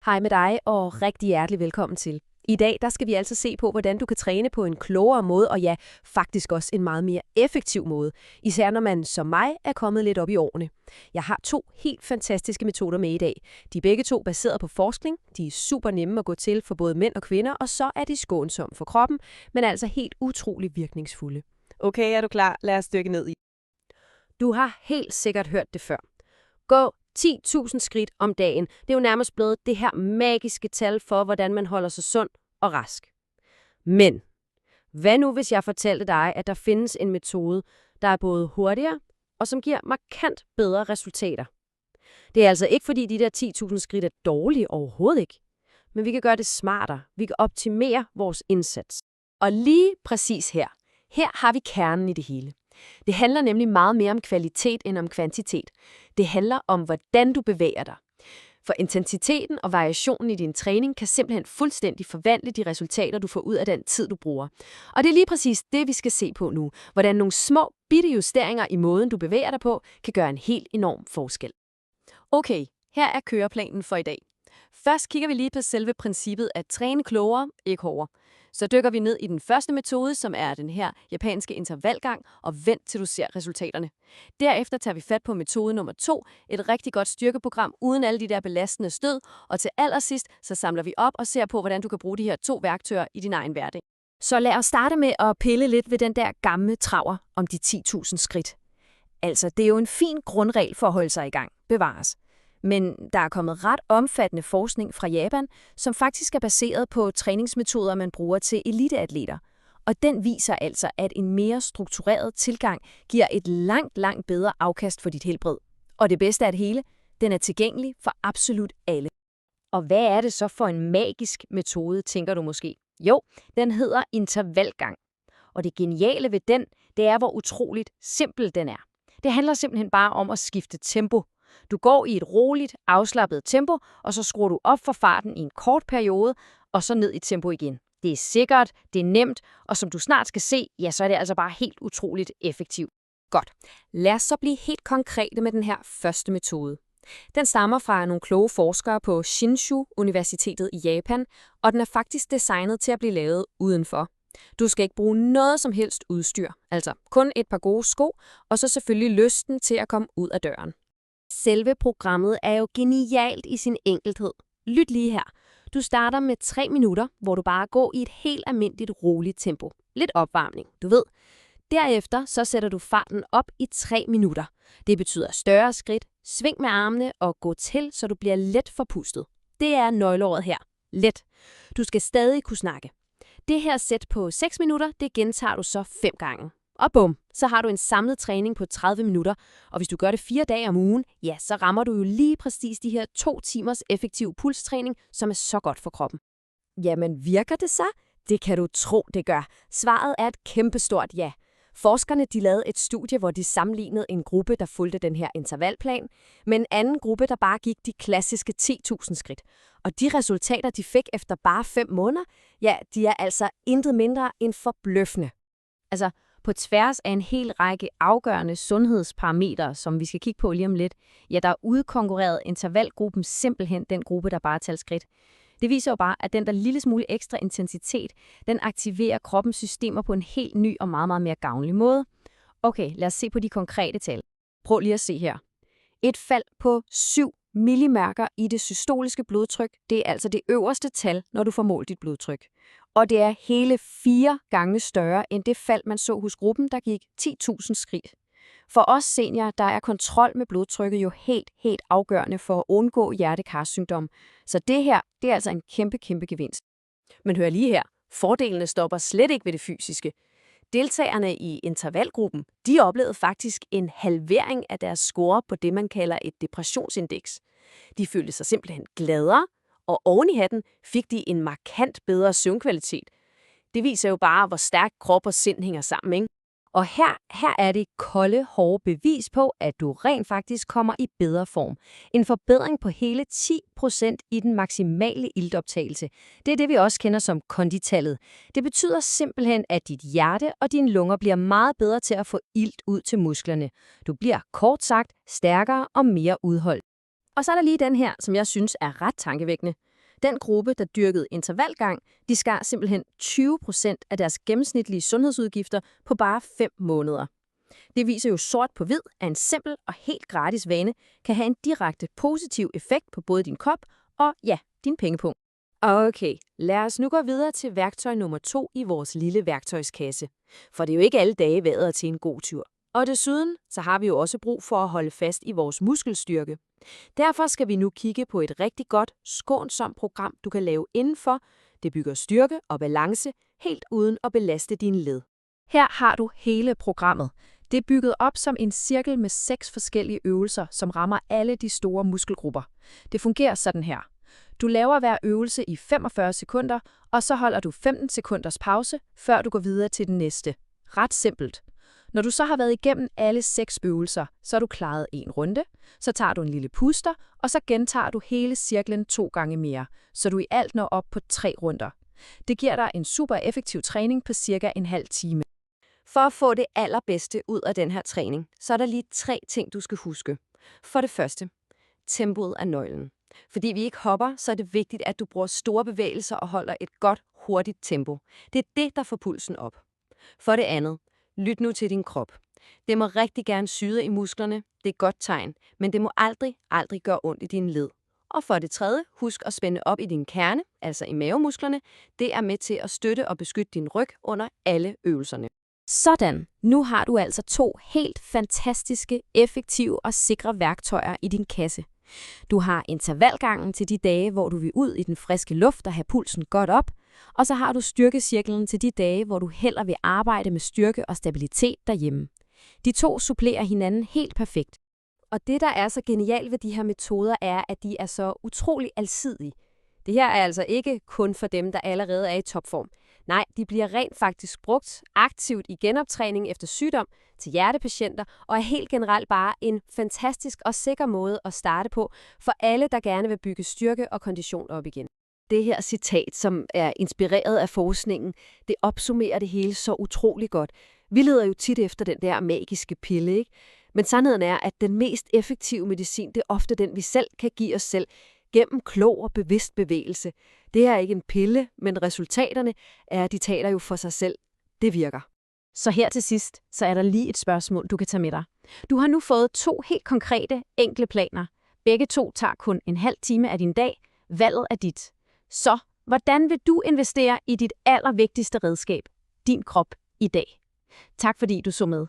Hej med dig, og rigtig hjertelig velkommen til. I dag der skal vi altså se på, hvordan du kan træne på en klogere måde, og ja, faktisk også en meget mere effektiv måde. Især når man, som mig, er kommet lidt op i årene. Jeg har 2 helt fantastiske metoder med i dag. De er begge 2 baseret på forskning. De er super nemme at gå til for både mænd og kvinder, og så er de skånsomme for kroppen, men altså helt utrolig virkningsfulde. Okay, er du klar? Lad os dykke ned i. Du har helt sikkert hørt det før. Gå 10.000 skridt om dagen. Det er jo nærmest blevet det her magiske tal for, hvordan man holder sig sund og rask. Men hvad nu, hvis jeg fortalte dig, at der findes en metode, der er både hurtigere og som giver markant bedre resultater? Det er altså ikke, fordi de der 10.000 skridt er dårlige, overhovedet ikke. Men vi kan gøre det smartere. Vi kan optimere vores indsats. Og lige præcis her har vi kernen i det hele. Det handler nemlig meget mere om kvalitet end om kvantitet. Det handler om, hvordan du bevæger dig. For intensiteten og variationen i din træning kan simpelthen fuldstændig forvandle de resultater, du får ud af den tid, du bruger. Og det er lige præcis det, vi skal se på nu. Hvordan nogle små, bitte justeringer i måden, du bevæger dig på, kan gøre en helt enorm forskel. Okay, her er køreplanen for i dag. Først kigger vi lige på selve princippet at træne klogere, ikke hårdere. Så dykker vi ned i den første metode, som er den her japanske intervalgang, og vent til du ser resultaterne. Derefter tager vi fat på metode nummer 2, et rigtig godt styrkeprogram uden alle de der belastende stød, og til allersidst så samler vi op og ser på, hvordan du kan bruge de her 2 værktøjer i din egen hverdag. Så lad os starte med at pille lidt ved den der gamle traver om de 10.000 skridt. Altså, det er jo en fin grundregel for at holde sig i gang, bevares. Men der er kommet ret omfattende forskning fra Japan, som faktisk er baseret på træningsmetoder, man bruger til eliteatleter. Og den viser altså, at en mere struktureret tilgang giver et langt bedre afkast for dit helbred. Og det bedste af det hele, den er tilgængelig for absolut alle. Og hvad er det så for en magisk metode, tænker du måske? Jo, den hedder intervalgang. Og det geniale ved den, det er, hvor utroligt simpel den er. Det handler simpelthen bare om at skifte tempo. Du går i et roligt, afslappet tempo, og så skruer du op for farten i en kort periode, og så ned i tempo igen. Det er sikkert, det er nemt, og som du snart skal se, ja, så er det altså bare helt utroligt effektivt. Godt. Lad os så blive helt konkrete med den her første metode. Den stammer fra nogle kloge forskere på Shinshu Universitetet i Japan, og den er faktisk designet til at blive lavet udenfor. Du skal ikke bruge noget som helst udstyr, altså kun et par gode sko, og så selvfølgelig lysten til at komme ud af døren. Selve programmet er jo genialt i sin enkelthed. Lyt lige her. Du starter med 3 minutter, hvor du bare går i et helt almindeligt roligt tempo. Lidt opvarmning, du ved. Derefter så sætter du farten op i 3 minutter. Det betyder større skridt, sving med armene og gå til, så du bliver let forpustet. Det er nøgleordet her. Let. Du skal stadig kunne snakke. Det her sæt på 6 minutter, det gentager du så 5 gange. Og bum, så har du en samlet træning på 30 minutter, og hvis du gør det 4 dage om ugen, ja, så rammer du jo lige præcis de her 2 timers effektiv pulstræning, som er så godt for kroppen. Jamen, virker det så? Det kan du tro, det gør. Svaret er et kæmpestort ja. Forskerne de lavede et studie, hvor de sammenlignede en gruppe, der fulgte den her intervalplan, med en anden gruppe, der bare gik de klassiske 10.000 skridt. Og de resultater, de fik efter bare 5 måneder, ja, de er altså intet mindre end forbløffende. Altså, på tværs af en hel række afgørende sundhedsparametre, som vi skal kigge på lige om lidt, ja, der udkonkurrerede intervalgruppen simpelthen den gruppe, der bare talte skridt. Det viser jo bare, at den der lille smule ekstra intensitet, den aktiverer kroppens systemer på en helt ny og meget mere gavnlig måde. Okay, lad os se på de konkrete tal. Prøv lige at se her. Et fald på 7 millimærker i det systoliske blodtryk, det er altså det øverste tal, når du får målt dit blodtryk. Og det er hele 4 gange større end det fald, man så hos gruppen, der gik 10.000 skridt. For os seniorer, der er kontrol med blodtrykket jo helt afgørende for at undgå hjertekarsygdom. Så det her, det er altså en kæmpe gevinst. Men hør lige her, fordelene stopper slet ikke ved det fysiske. Deltagerne i intervalgruppen, de oplevede faktisk en halvering af deres score på det, man kalder et depressionsindeks. De følte sig simpelthen gladere, og oven i hatten fik de en markant bedre søvnkvalitet. Det viser jo bare, hvor stærkt krop og sind hænger sammen, ikke? Og her er det kolde, hårde bevis på, at du rent faktisk kommer i bedre form. En forbedring på hele 10% i den maksimale iltoptagelse. Det er det, vi også kender som konditallet. Det betyder simpelthen, at dit hjerte og dine lunger bliver meget bedre til at få ilt ud til musklerne. Du bliver kort sagt stærkere og mere udholdt. Og så er der lige den her, som jeg synes er ret tankevækkende. Den gruppe, der dyrkede intervalgang, de skar simpelthen 20% af deres gennemsnitlige sundhedsudgifter på bare 5 måneder. Det viser jo sort på hvid, at en simpel og helt gratis vane kan have en direkte positiv effekt på både din krop og, ja, din pengepung. Okay, lad os nu gå videre til værktøj nummer 2 i vores lille værktøjskasse. For det er jo ikke alle dage vejret til en god tur. Og desuden, så har vi jo også brug for at holde fast i vores muskelstyrke. Derfor skal vi nu kigge på et rigtig godt, skånsomt program, du kan lave indenfor. Det bygger styrke og balance, helt uden at belaste dine led. Her har du hele programmet. Det er bygget op som en cirkel med 6 forskellige øvelser, som rammer alle de store muskelgrupper. Det fungerer sådan her. Du laver hver øvelse i 45 sekunder, og så holder du 15 sekunders pause, før du går videre til den næste. Ret simpelt. Når du så har været igennem alle 6 øvelser, så er du klaret en runde, så tager du en lille puster, og så gentager du hele cirklen 2 gange mere, så du i alt når op på 3 runder. Det giver dig en super effektiv træning på cirka en halv time. For at få det allerbedste ud af den her træning, så er der lige 3 ting, du skal huske. For det første, tempoet er nøglen. Fordi vi ikke hopper, så er det vigtigt, at du bruger store bevægelser og holder et godt, hurtigt tempo. Det er det, der får pulsen op. For det andet, lyt nu til din krop. Det må rigtig gerne syde i musklerne, det er et godt tegn, men det må aldrig gøre ondt i dine led. Og for det tredje, husk at spænde op i din kerne, altså i mavemusklerne. Det er med til at støtte og beskytte din ryg under alle øvelserne. Sådan, nu har du altså 2 helt fantastiske, effektive og sikre værktøjer i din kasse. Du har intervalgangen til de dage, hvor du vil ud i den friske luft og have pulsen godt op, og så har du styrkecirklen til de dage, hvor du hellere vil arbejde med styrke og stabilitet derhjemme. De 2 supplerer hinanden helt perfekt. Og det, der er så genialt ved de her metoder, er, at de er så utrolig alsidige. Det her er altså ikke kun for dem, der allerede er i topform. Nej, de bliver rent faktisk brugt aktivt i genoptræning efter sygdom til hjertepatienter, og er helt generelt bare en fantastisk og sikker måde at starte på for alle, der gerne vil bygge styrke og kondition op igen. Det her citat, som er inspireret af forskningen, det opsummerer det hele så utrolig godt. Vi leder jo tit efter den der magiske pille, ikke? Men sandheden er, at den mest effektive medicin, det er ofte den, vi selv kan give os selv, gennem klog og bevidst bevægelse. Det er ikke en pille, men resultaterne er, de taler jo for sig selv. Det virker. Så her til sidst, så er der lige et spørgsmål, du kan tage med dig. Du har nu fået 2 helt konkrete, enkle planer. Begge 2 tager kun en halv time af din dag. Valget er dit. Så, hvordan vil du investere i dit allervigtigste redskab, din krop, i dag? Tak fordi du så med.